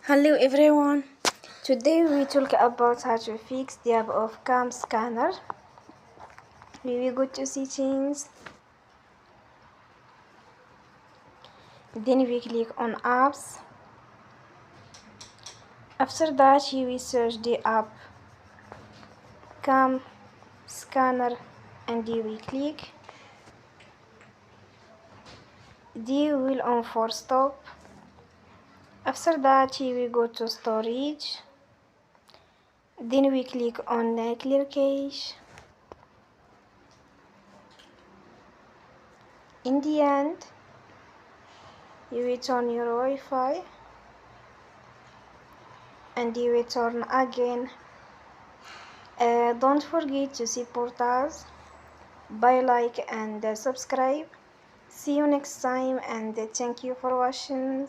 Hello everyone. Today we talk about how to fix the app of CamScanner. We will go to settings. Then we click on apps. After that you will search the app CamScanner and you will click. You will on for stop. After that you will go to storage. Then we click on clear cache. In the end, you will turn your Wi-Fi and you will turn again. Don't forget to support us by like and subscribe. See you next time and thank you for watching.